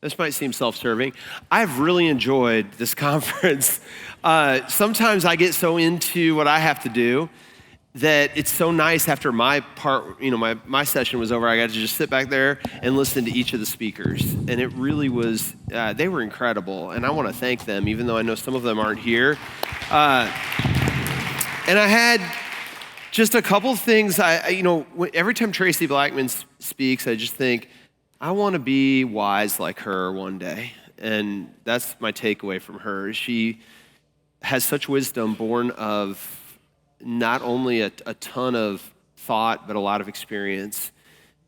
This might seem self-serving. I've really enjoyed this conference. Sometimes I get so into what I have to do that it's so nice after my part, my session was over, I got to just sit back there and listen to each of the speakers. And it really was, they were incredible. And I want to thank them, even though I know some of them aren't here. And I had just a couple things, every time Tracy Blackman speaks, I just think, I want to be wise like her one day. And that's my takeaway from her. She has such wisdom born of not only a ton of thought, but a lot of experience.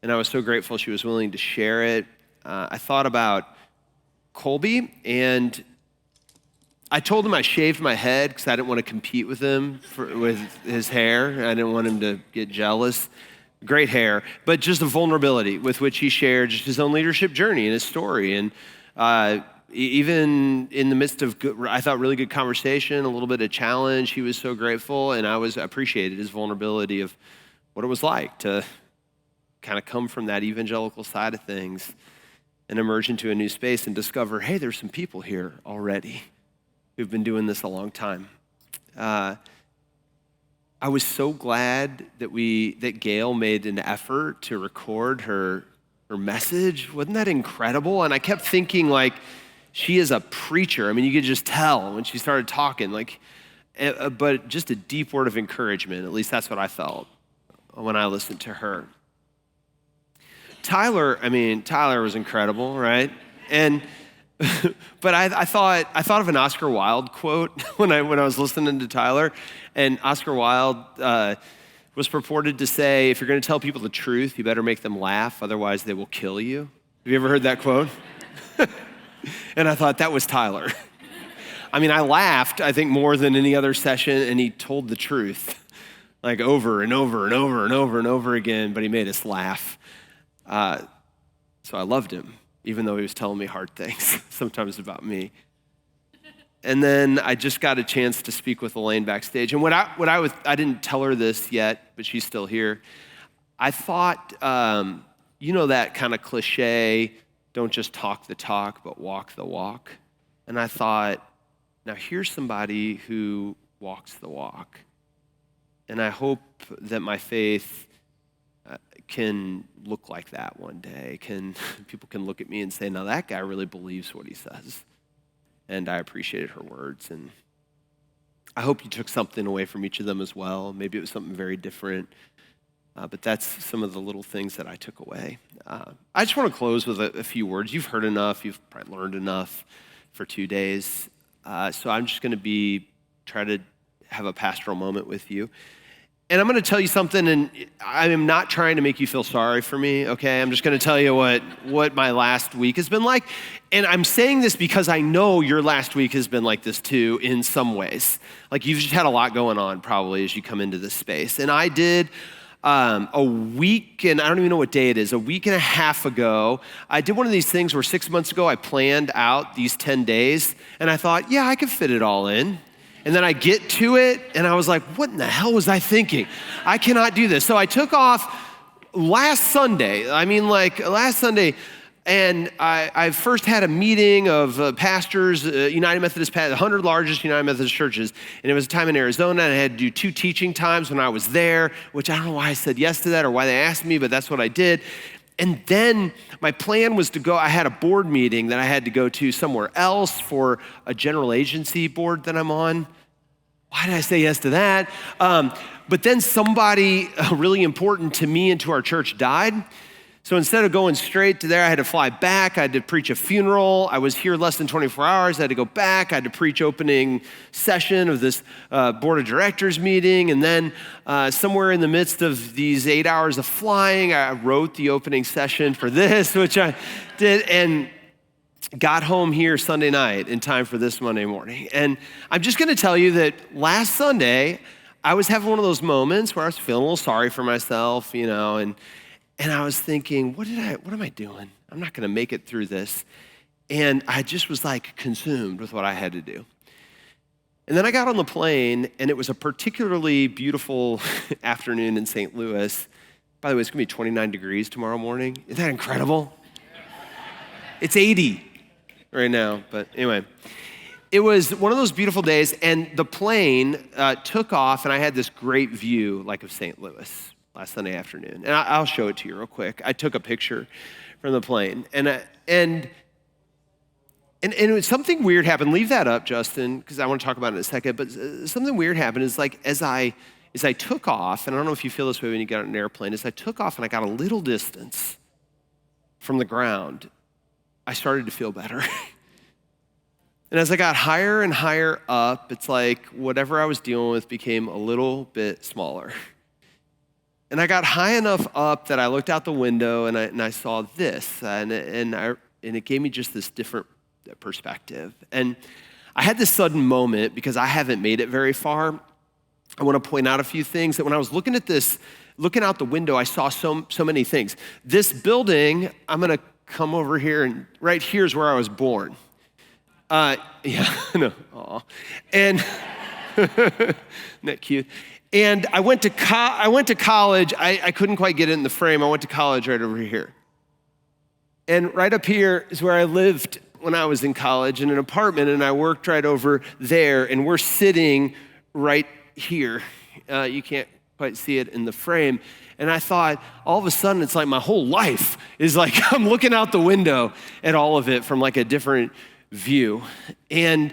And I was so grateful she was willing to share it. I thought about Colby, and I told him I shaved my head because I didn't want to compete with him with his hair. I didn't want him to get jealous. Great hair, but just the vulnerability with which he shared just his own leadership journey and his story. And even in the midst of good, I thought really good conversation, a little bit of challenge, he was so grateful, and I appreciated his vulnerability of what it was like to kind of come from that evangelical side of things and emerge into a new space and discover, hey, there's some people here already who've been doing this a long time. I was so glad that Gail made an effort to record her message. Wasn't that incredible? And I kept thinking, like, she is a preacher. I mean, you could just tell when she started talking, but just a deep word of encouragement. At least that's what I felt when I listened to her. Tyler was incredible, right? And but I thought of an Oscar Wilde quote when I was listening to Tyler, and Oscar Wilde was purported to say, if you're going to tell people the truth, you better make them laugh, otherwise they will kill you. Have you ever heard that quote? And I thought that was Tyler. I mean, I laughed, I think, more than any other session, and he told the truth, like over and over and over and over and over again, but he made us laugh. So I loved him, even though he was telling me hard things, sometimes about me. And then I just got a chance to speak with Elaine backstage. And I didn't tell her this yet, but she's still here. I thought, that kind of cliche, don't just talk the talk, but walk the walk. And I thought, now here's somebody who walks the walk. And I hope that my faith can look like that one day. People can look at me and say, now that guy really believes what he says. And I appreciated her words. And I hope you took something away from each of them as well. Maybe it was something very different. But that's some of the little things that I took away. I just want to close with a few words. You've heard enough. You've probably learned enough for 2 days. So I'm just going to try to have a pastoral moment with you. And I'm going to tell you something, and I am not trying to make you feel sorry for me, okay? I'm just going to tell you what my last week has been like. And I'm saying this because I know your last week has been like this too in some ways. Like you've just had a lot going on probably as you come into this space. And I did a week, and I don't even know what day it is, a week and a half ago, I did one of these things where 6 months ago I planned out these 10 days, and I thought, yeah, I could fit it all in. And then I get to it, and I was like, what in the hell was I thinking? I cannot do this. So I took off last Sunday, and I first had a meeting of pastors, United Methodist, 100 largest United Methodist churches, and it was a time in Arizona, and I had to do 2 teaching times when I was there, which I don't know why I said yes to that or why they asked me, but that's what I did. And then my plan was to go, I had a board meeting that I had to go to somewhere else for a general agency board that I'm on. Why did I say yes to that? But then somebody really important to me and to our church died. So instead of going straight to there, I had to fly back. I had to preach a funeral. I was here less than 24 hours. I had to go back. I had to preach opening session of this board of directors meeting. And then somewhere in the midst of these 8 hours of flying, I wrote the opening session for this, which I did, and got home here Sunday night in time for this Monday morning. And I'm just going to tell you that last Sunday, I was having one of those moments where I was feeling a little sorry for myself, and I was thinking, what am I doing? I'm not going to make it through this. And I just was like consumed with what I had to do. And then I got on the plane, and it was a particularly beautiful afternoon in St. Louis. By the way, it's going to be 29 degrees tomorrow morning. Isn't that incredible? It's 80 right now. But anyway, it was one of those beautiful days, and the plane took off, and I had this great view, like of St. Louis last Sunday afternoon. And I'll show it to you real quick. I took a picture from the plane, and it was something weird happened. Leave that up, Justin, because I want to talk about it in a second. But something weird happened is like as I took off, and I don't know if you feel this way when you get on an airplane, as I took off and I got a little distance from the ground, I started to feel better. And as I got higher and higher up, it's like whatever I was dealing with became a little bit smaller. And I got high enough up that I looked out the window and I saw this, and it gave me just this different perspective. And I had this sudden moment because I haven't made it very far. I want to point out a few things that when I was looking at this, looking out the window, I saw so many things. This building, I'm going to come over here, and right here is where I was born. Yeah, no, aw. And isn't that cute? And I went to college. I couldn't quite get it in the frame. I went to college right over here. And right up here is where I lived when I was in college in an apartment, and I worked right over there, and we're sitting right here. You can't quite see it in the frame. And I thought, all of a sudden, it's like my whole life is like I'm looking out the window at all of it from like a different view. And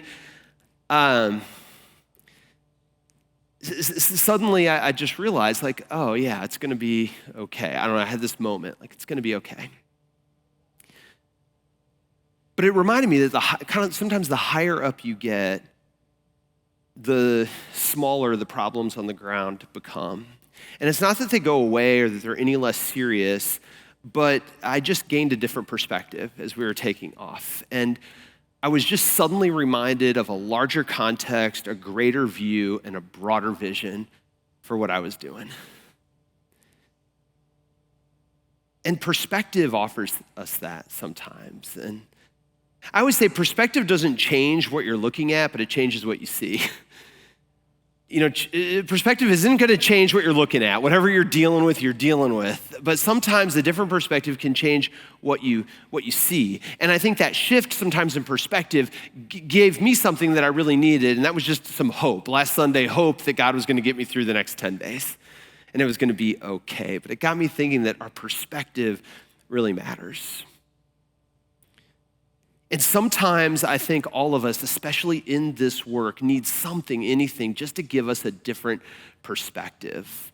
suddenly I just realized like, oh yeah, it's gonna be okay. I don't know, I had this moment, like it's gonna be okay. But it reminded me that sometimes the higher up you get, the smaller the problems on the ground become. And it's not that they go away or that they're any less serious, but I just gained a different perspective as we were taking off. And I was just suddenly reminded of a larger context, a greater view, and a broader vision for what I was doing. And perspective offers us that sometimes. And I always say perspective doesn't change what you're looking at, but it changes what you see. You know, perspective isn't going to change what you're looking at. Whatever you're dealing with. But sometimes a different perspective can change what you see. And I think that shift sometimes in perspective gave me something that I really needed, and that was just some hope. Last Sunday, hope that God was going to get me through the next 10 days, and it was going to be okay. But it got me thinking that our perspective really matters. And sometimes I think all of us, especially in this work, need something, anything, just to give us a different perspective.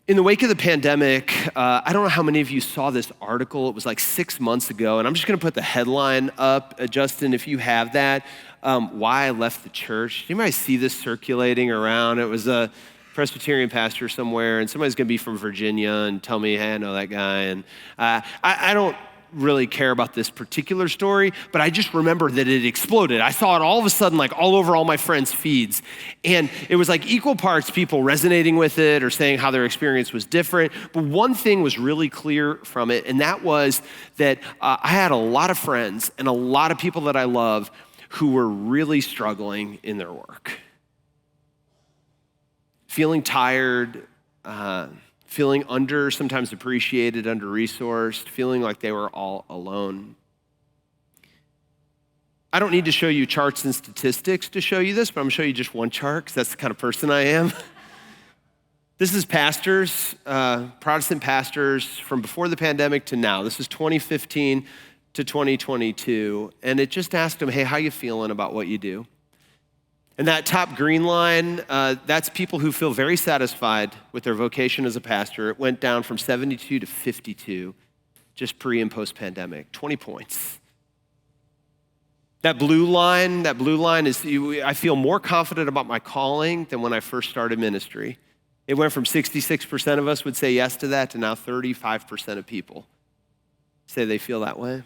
In the wake of the pandemic, I don't know how many of you saw this article. It was like 6 months ago, and I'm just gonna put the headline up. Justin, if you have that, Why I Left the Church. Did anybody see this circulating around? It was a Presbyterian pastor somewhere, and somebody's gonna be from Virginia and tell me, hey, I know that guy. And I don't really care about this particular story, but I just remember that it exploded. I saw it all of a sudden, like all over all my friends' feeds. And it was like equal parts people resonating with it or saying how their experience was different. But one thing was really clear from it, and that was that I had a lot of friends and a lot of people that I love who were really struggling in their work. Feeling tired, feeling sometimes appreciated, under-resourced, feeling like they were all alone. I don't need to show you charts and statistics to show you this, but I'm gonna show you just one chart because that's the kind of person I am. This is pastors, Protestant pastors from before the pandemic to now. This is 2015 to 2022. And it just asked them, hey, how you feeling about what you do? And that top green line, that's people who feel very satisfied with their vocation as a pastor. It went down from 72 to 52, just pre and post pandemic, 20 points. That blue line is, I feel more confident about my calling than when I first started ministry. It went from 66% of us would say yes to that to now 35% of people say they feel that way.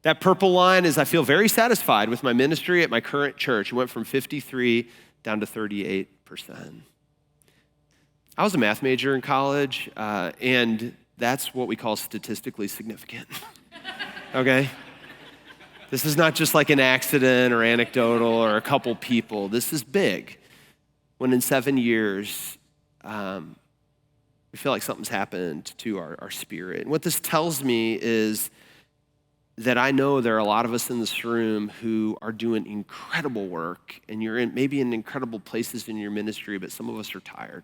That purple line is I feel very satisfied with my ministry at my current church. It went from 53 down to 38%. I was a math major in college, and that's what we call statistically significant, okay? This is not just like an accident or anecdotal or a couple people. This is big. When in 7 years, we feel like something's happened to our spirit. And what this tells me is that I know there are a lot of us in this room who are doing incredible work, and you're maybe in incredible places in your ministry, but some of us are tired.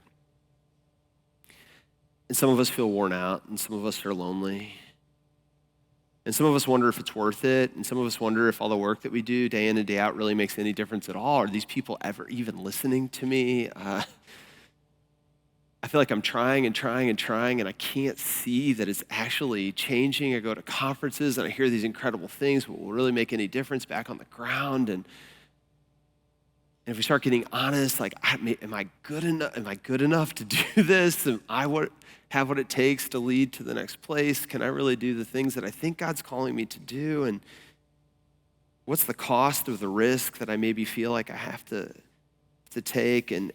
And some of us feel worn out, and some of us are lonely. And some of us wonder if it's worth it, and some of us wonder if all the work that we do day in and day out really makes any difference at all. Are these people ever even listening to me? I feel like I'm trying and trying and trying, and I can't see that it's actually changing. I go to conferences, and I hear these incredible things, but will really make any difference back on the ground? And if we start getting honest, like, am I good enough? Am I good enough to do this? Am I have what it takes to lead to the next place? Can I really do the things that I think God's calling me to do? And what's the cost of the risk that I maybe feel like I have to take? And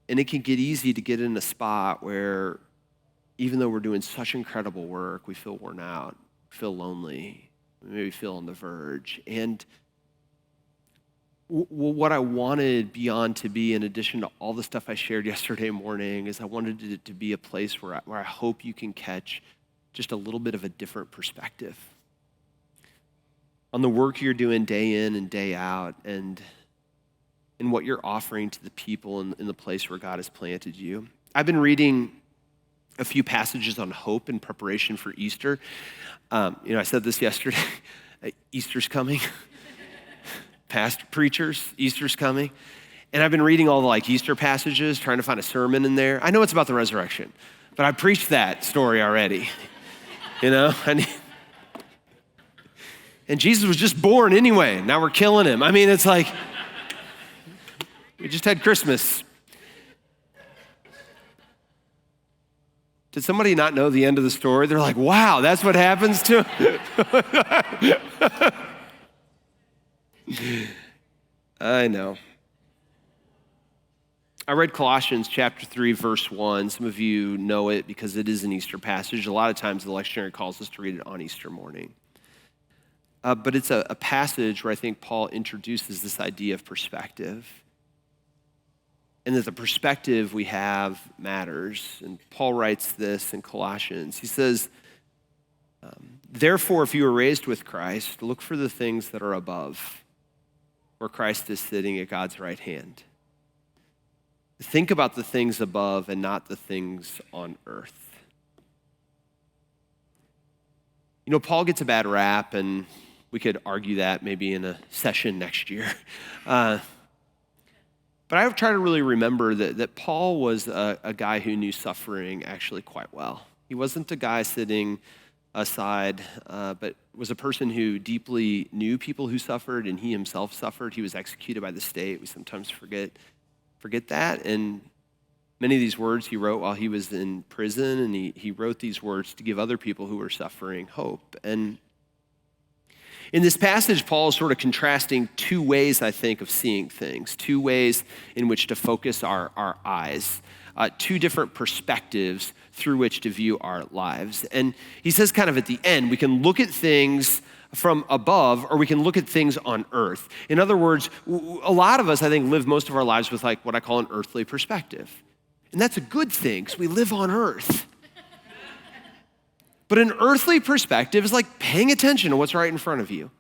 it can get easy to get in a spot where even though we're doing such incredible work, we feel worn out, feel lonely, we maybe feel on the verge. And what I wanted Beyond to be, in addition to all the stuff I shared yesterday morning, is I wanted it to be a place where I hope you can catch just a little bit of a different perspective on the work you're doing day in and day out, and what you're offering to the people in the place where God has planted you. I've been reading a few passages on hope in preparation for Easter. I said this yesterday, Easter's coming. Past preachers, Easter's coming. And I've been reading all the Easter passages, trying to find a sermon in there. I know it's about the resurrection, but I preached that story already. And Jesus was just born anyway. Now we're killing him. I mean, it's like, we just had Christmas. Did somebody not know the end of the story? They're like, wow, that's what happens to I know. I read Colossians chapter 3, verse 1. Some of you know it because it is an Easter passage. A lot of times the lectionary calls us to read it on Easter morning. But it's a passage where I think Paul introduces this idea of perspective, and that the perspective we have matters. And Paul writes this in Colossians. He says, therefore, if you were raised with Christ, look for the things that are above, where Christ is sitting at God's right hand. Think about the things above and not the things on earth. Paul gets a bad rap, and we could argue that maybe in a session next year. But I try to really remember that Paul was a guy who knew suffering actually quite well. He wasn't a guy sitting aside, but was a person who deeply knew people who suffered, and he himself suffered. He was executed by the state. We sometimes forget that. And many of these words he wrote while he was in prison, and he wrote these words to give other people who were suffering hope. And in this passage, Paul is sort of contrasting two ways, I think, of seeing things, two ways in which to focus our eyes, two different perspectives through which to view our lives. And he says kind of at the end, we can look at things from above, or we can look at things on earth. In other words, a lot of us, I think, live most of our lives with what I call an earthly perspective. And that's a good thing, because we live on earth. But an earthly perspective is like paying attention to what's right in front of you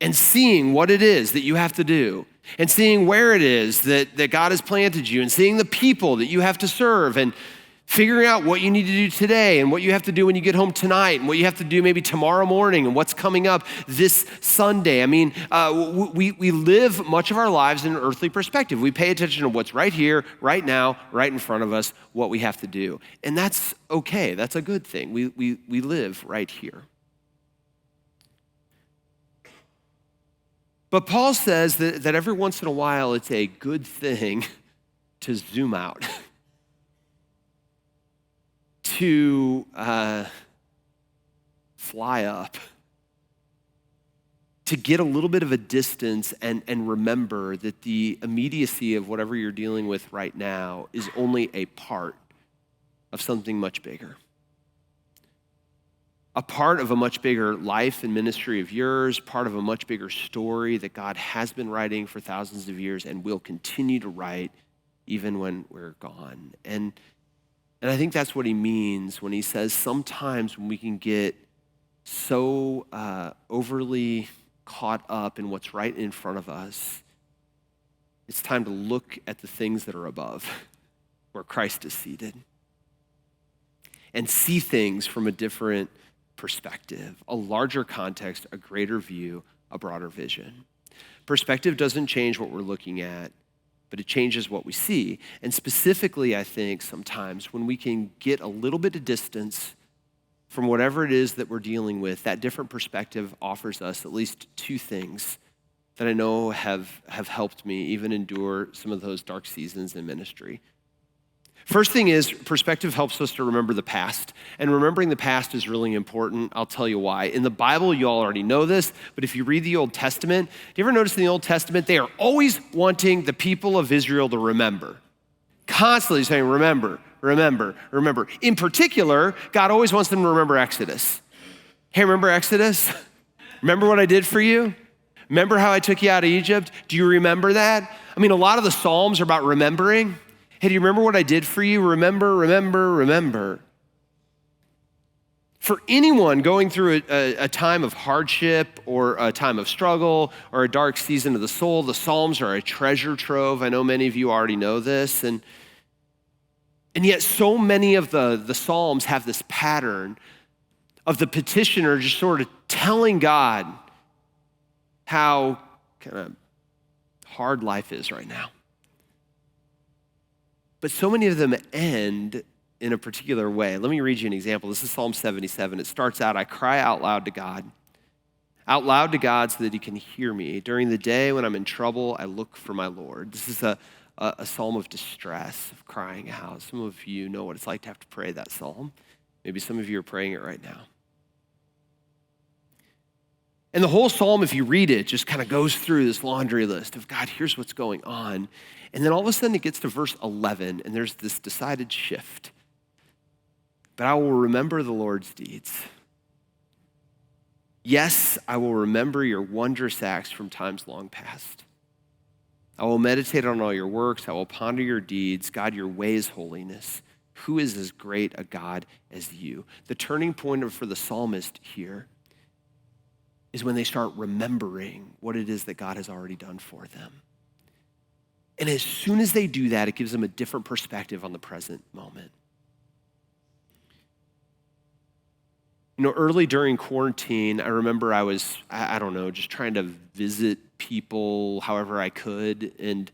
and seeing what it is that you have to do, and seeing where it is that God has planted you, and seeing the people that you have to serve, and figuring out what you need to do today, and what you have to do when you get home tonight, and what you have to do maybe tomorrow morning, and what's coming up this Sunday. I mean, we live much of our lives in an earthly perspective. We pay attention to what's right here, right now, right in front of us, what we have to do. And that's okay. That's a good thing. We live right here. But Paul says that every once in a while, it's a good thing to zoom out, to fly up, to get a little bit of a distance and remember that the immediacy of whatever you're dealing with right now is only a part of something much bigger. A part of a much bigger life and ministry of yours, part of a much bigger story that God has been writing for thousands of years and will continue to write even when we're gone. And I think that's what he means when he says sometimes when we can get so overly caught up in what's right in front of us, it's time to look at the things that are above, where Christ is seated, and see things from a different perspective, a larger context, a greater view, a broader vision. Perspective doesn't change what we're looking at, but it changes what we see. And specifically, I think sometimes when we can get a little bit of distance from whatever it is that we're dealing with, that different perspective offers us at least two things that I know have helped me even endure some of those dark seasons in ministry. First thing is, perspective helps us to remember the past. And remembering the past is really important. I'll tell you why. In the Bible, you all already know this, but if you read the Old Testament, do you ever notice in the Old Testament, they are always wanting the people of Israel to remember. Constantly saying, remember, remember, remember. In particular, God always wants them to remember Exodus. Hey, remember Exodus? Remember what I did for you? Remember how I took you out of Egypt? Do you remember that? I mean, a lot of the Psalms are about remembering. Hey, do you remember what I did for you? Remember, remember, remember. For anyone going through a time of hardship or a time of struggle or a dark season of the soul, the Psalms are a treasure trove. I know many of you already know this. And yet so many of the Psalms have this pattern of the petitioner just sort of telling God how kind of hard life is right now. But so many of them end in a particular way. Let me read you an example. This is Psalm 77. It starts out, I cry out loud to God so that he can hear me. During the day when I'm in trouble, I look for my Lord. This is a psalm of distress, of crying out. Some of you know what it's like to have to pray that psalm. Maybe some of you are praying it right now. And the whole psalm, if you read it, just kind of goes through this laundry list of, God, here's what's going on. And then all of a sudden it gets to verse 11, and there's this decided shift. But I will remember the Lord's deeds. Yes, I will remember your wondrous acts from times long past. I will meditate on all your works. I will ponder your deeds. God, your way is holiness. Who is as great a God as you? The turning point for the psalmist here is when they start remembering what it is that God has already done for them. And as soon as they do that, it gives them a different perspective on the present moment. You know, early during quarantine, I remember I was, I don't know, just trying to visit people however I could. And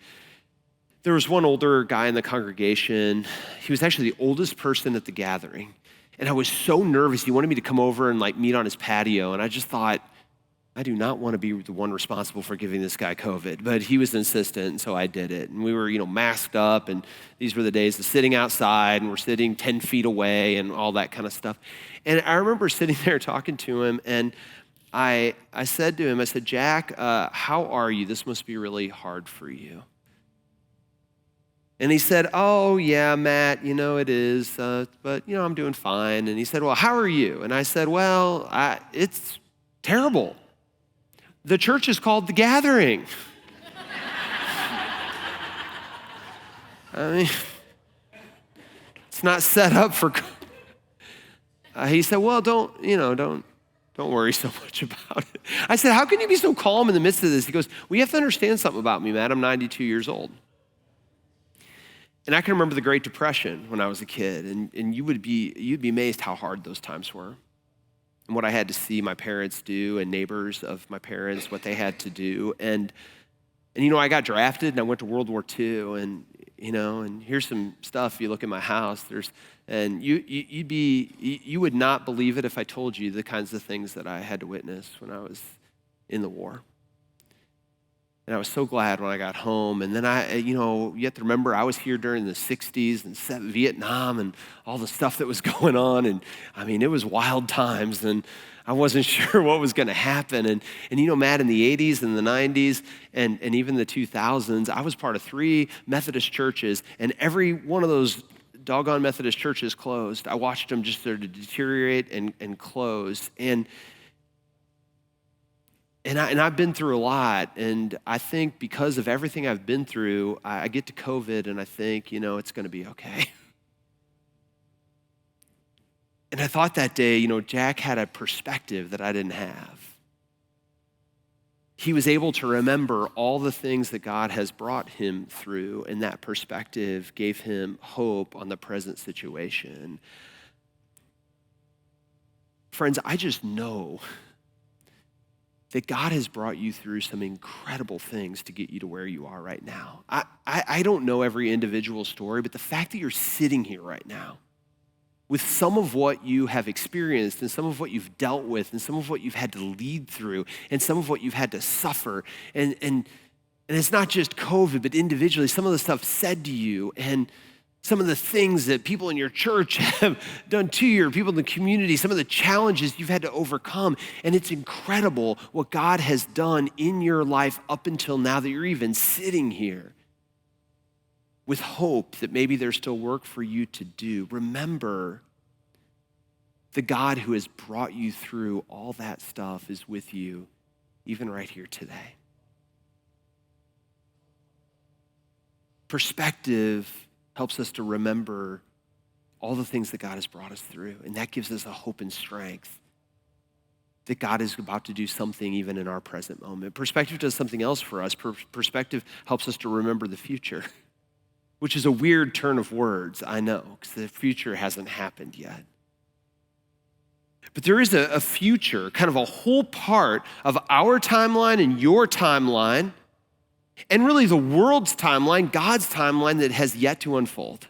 there was one older guy in the congregation. He was actually the oldest person at the gathering. And I was so nervous. He wanted me to come over and meet on his patio. And I just thought, I do not want to be the one responsible for giving this guy COVID, but he was insistent, and so I did it. And we were, masked up, and these were the days of sitting outside, and we're sitting 10 feet away and all that kind of stuff. And I remember sitting there talking to him, and I said to him, I said, Jack, how are you? This must be really hard for you. And he said, oh, yeah, Matt, it is, but, I'm doing fine. And he said, well, how are you? And I said, well, it's terrible. The church is called The Gathering. I mean, it's not set up for. He said, "Well, don't worry so much about it." I said, "How can you be so calm in the midst of this?" He goes, "Well, you have to understand something about me, Matt. I'm 92 years old." And I can remember the Great Depression when I was a kid, and you'd be amazed how hard those times were. And what I had to see my parents do and neighbors of my parents, what they had to do. And I got drafted and I went to World War II and here's some stuff. You look at my house, you would not believe it if I told you the kinds of things that I had to witness when I was in the war. And I was so glad when I got home. And then you have to remember, I was here during the 60s and Vietnam and all the stuff that was going on. And I mean, it was wild times and I wasn't sure what was going to happen. And Matt, in the 80s and the 90s and even the 2000s, I was part of 3 Methodist churches, and every one of those doggone Methodist churches closed. I watched them just sort of deteriorate and close. And I've been through a lot, and I think because of everything I've been through, I get to COVID, and I think, it's going to be okay. And I thought that day, Jack had a perspective that I didn't have. He was able to remember all the things that God has brought him through, and that perspective gave him hope on the present situation. Friends, I just know that God has brought you through some incredible things to get you to where you are right now. I don't know every individual story, but the fact that you're sitting here right now with some of what you have experienced and some of what you've dealt with and some of what you've had to lead through and some of what you've had to suffer, and it's not just COVID, but individually, some of the stuff said to you and some of the things that people in your church have done to you, or people in the community, some of the challenges you've had to overcome. And it's incredible what God has done in your life up until now that you're even sitting here with hope that maybe there's still work for you to do. Remember, the God who has brought you through all that stuff is with you, even right here today. Perspective helps us to remember all the things that God has brought us through. And that gives us a hope and strength that God is about to do something even in our present moment. Perspective does something else for us. Perspective helps us to remember the future, which is a weird turn of words, I know, because the future hasn't happened yet. But there is a future, kind of a whole part of our timeline and your timeline, and really the world's timeline, God's timeline, that has yet to unfold.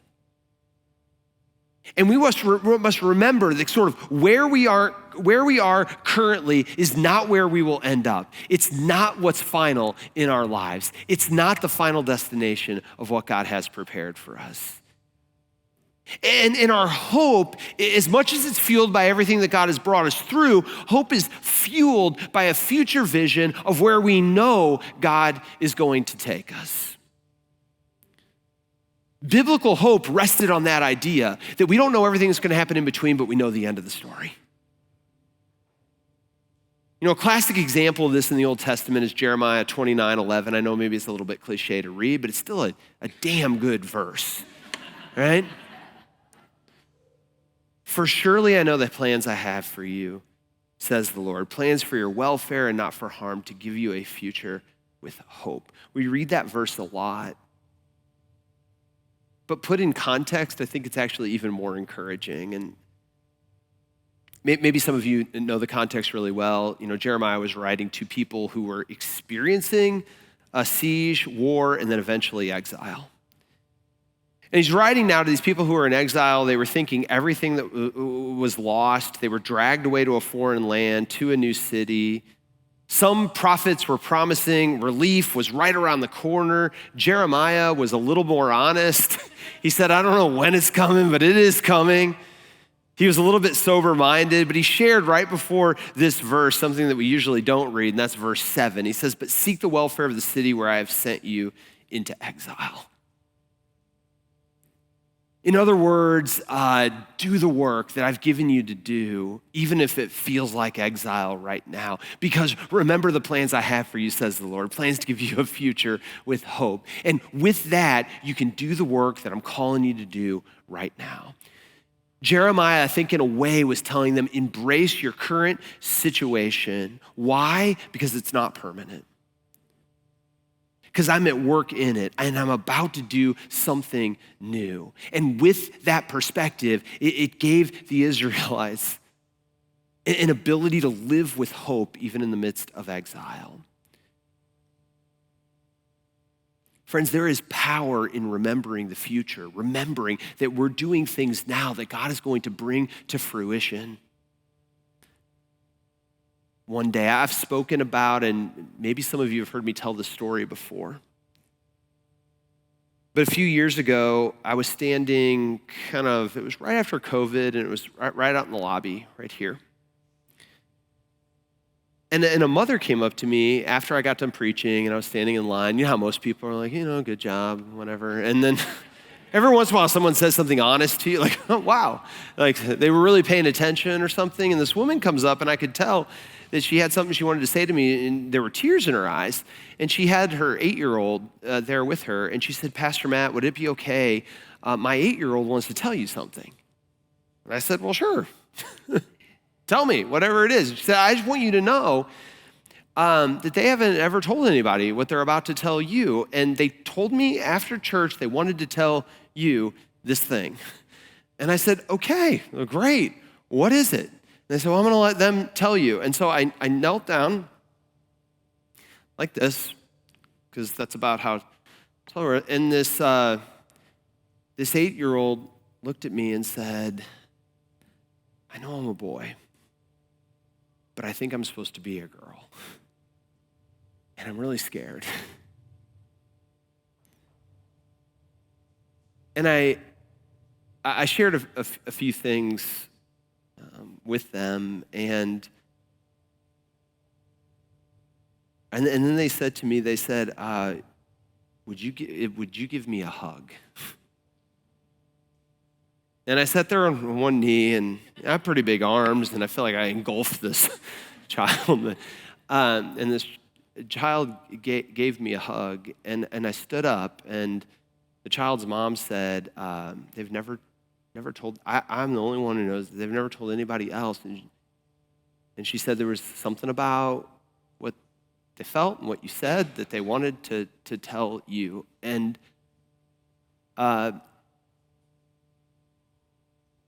And we must remember that sort of where we are currently is not where we will end up. It's not what's final in our lives. It's not the final destination of what God has prepared for us. And in our hope, as much as it's fueled by everything that God has brought us through, hope is fueled by a future vision of where we know God is going to take us. Biblical hope rested on that idea that we don't know everything that's going to happen in between, but we know the end of the story. A classic example of this in the Old Testament is Jeremiah 29:11. I know maybe it's a little bit cliche to read, but it's still a damn good verse, right? For surely I know the plans I have for you, says the Lord, plans for your welfare and not for harm, to give you a future with hope. We read that verse a lot, but put in context, I think it's actually even more encouraging. And maybe some of you know the context really well. Jeremiah was writing to people who were experiencing a siege, war, and then eventually exile. And he's writing now to these people who are in exile. They were thinking everything that was lost. They were dragged away to a foreign land, to a new city. Some prophets were promising relief was right around the corner. Jeremiah was a little more honest. He said, I don't know when it's coming, but it is coming. He was a little bit sober-minded, but he shared right before this verse something that we usually don't read, and that's verse 7. He says, but seek the welfare of the city where I have sent you into exile. In other words, do the work that I've given you to do, even if it feels like exile right now. Because remember the plans I have for you, says the Lord, plans to give you a future with hope. And with that, you can do the work that I'm calling you to do right now. Jeremiah, I think in a way, was telling them, embrace your current situation. Why? Because it's not permanent. Because I'm at work in it, and I'm about to do something new. And with that perspective, it gave the Israelites an ability to live with hope even in the midst of exile. Friends, there is power in remembering the future, remembering that we're doing things now that God is going to bring to fruition. One day, I've spoken about, and maybe some of you have heard me tell this story before. But a few years ago, I was standing it was right after COVID, and it was right out in the lobby, right here. And a mother came up to me after I got done preaching, and I was standing in line. You know how most people are like, good job, whatever. And then every once in a while, someone says something honest to you, like, oh, wow. Like they were really paying attention or something. And this woman comes up, and I could tell that she had something she wanted to say to me, and there were tears in her eyes. And she had her 8-year-old there with her, and she said, Pastor Matt, would it be okay? My 8-year-old wants to tell you something. And I said, well, sure. Tell me, whatever it is. She said, I just want you to know that they haven't ever told anybody what they're about to tell you. And they told me after church they wanted to tell you this thing. And I said, okay, well, great. What is it? And they said, well, I'm going to let them tell you. And so I knelt down like this, because that's about how tell her. And this 8-year-old looked at me and said, I know I'm a boy, but I think I'm supposed to be a girl. And I'm really scared. And I shared a few things with them, and then they said to me, they said, would you give me a hug? And I sat there on one knee, and I have pretty big arms, and I feel like I engulfed this child. And this child gave me a hug, and I stood up, and the child's mom said, they've never told, I'm the only one who knows, they've never told anybody else. And she said there was something about what they felt and what you said that they wanted to tell you. And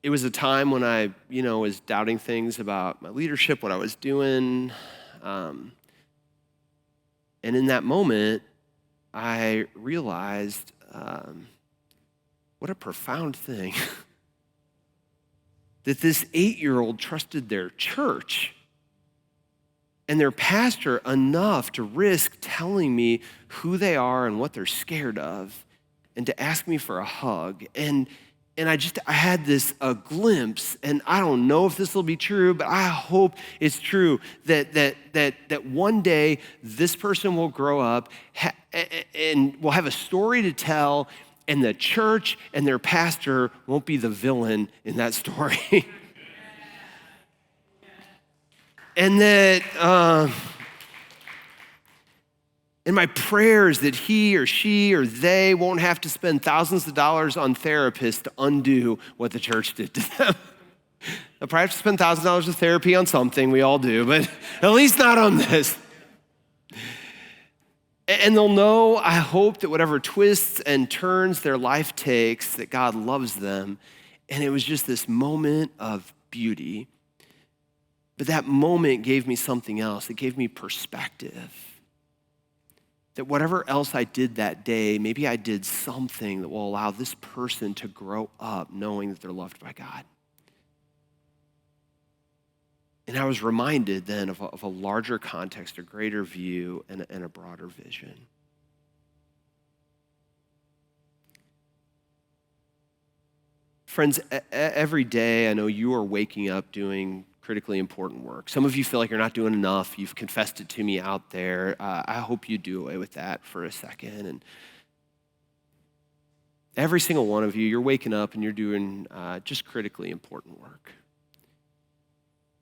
it was a time when I, was doubting things about my leadership, what I was doing. And in that moment, I realized what a profound thing that this 8-year-old trusted their church and their pastor enough to risk telling me who they are and what they're scared of, and to ask me for a hug. And I had a glimpse, and I don't know if this will be true, but I hope it's true, that one day this person will grow up and will have a story to tell, and the church and their pastor won't be the villain in that story. And that, and my prayers that he or she or they won't have to spend thousands of dollars on therapists to undo what the church did to them. They'll probably have to spend $1,000 of therapy on something, we all do, but at least not on this. And they'll know, I hope, that whatever twists and turns their life takes, that God loves them. And it was just this moment of beauty. But that moment gave me something else. It gave me perspective. That whatever else I did that day, maybe I did something that will allow this person to grow up knowing that they're loved by God. And I was reminded then of a larger context, a greater view, and a broader vision. Friends, every day I know you are waking up doing critically important work. Some of you feel like you're not doing enough. You've confessed it to me out there. I hope you do away with that for a second. And every single one of you, you're waking up and you're doing just critically important work.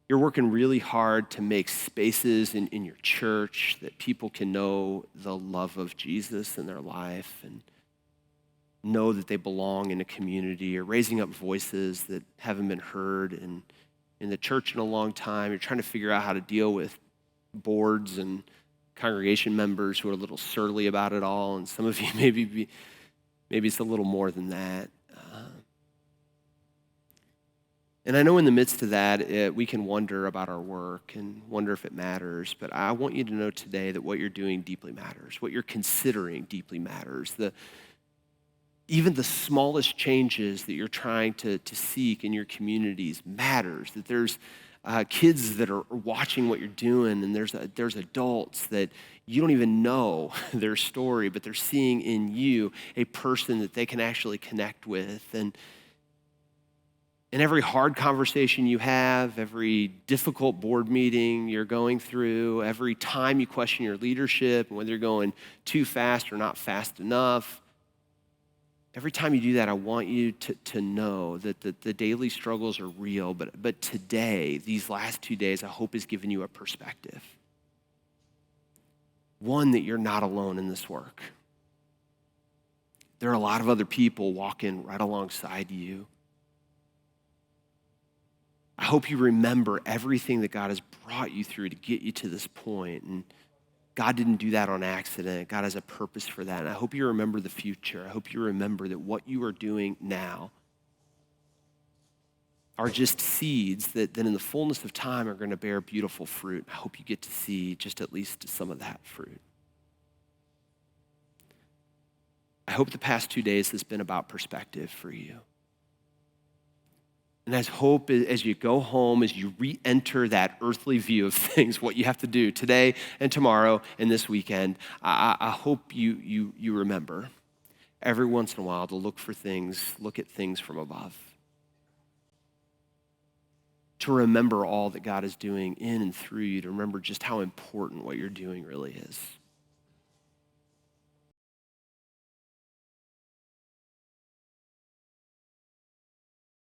You're working really hard to make spaces in your church that people can know the love of Jesus in their life and know that they belong in a community. You're raising up voices that haven't been heard in the church in a long time. You're trying to figure out how to deal with boards and congregation members who are a little surly about it all. And some of you maybe it's a little more than that. And I know in the midst of that, we can wonder about our work and wonder if it matters. But I want you to know today that what you're doing deeply matters. What you're considering deeply matters. Even the smallest changes that you're trying to seek in your communities matters. That there's kids that are watching what you're doing, and there's adults that you don't even know their story, but they're seeing in you a person that they can actually connect with. And every hard conversation you have, every difficult board meeting you're going through, every time you question your leadership and whether you're going too fast or not fast enough, every time you do that, I want you to know that the daily struggles are real, but today, these last 2 days, I hope has given you a perspective. One, that you're not alone in this work. There are a lot of other people walking right alongside you. I hope you remember everything that God has brought you through to get you to this point. And God didn't do that on accident. God has a purpose for that. And I hope you remember the future. I hope you remember that what you are doing now are just seeds that then in the fullness of time are going to bear beautiful fruit. I hope you get to see just at least some of that fruit. I hope the past 2 days has been about perspective for you. And as hope, as you go home, as you re-enter that earthly view of things, what you have to do today and tomorrow and this weekend, I hope you remember every once in a while to look at things from above. To remember all that God is doing in and through you, to remember just how important what you're doing really is.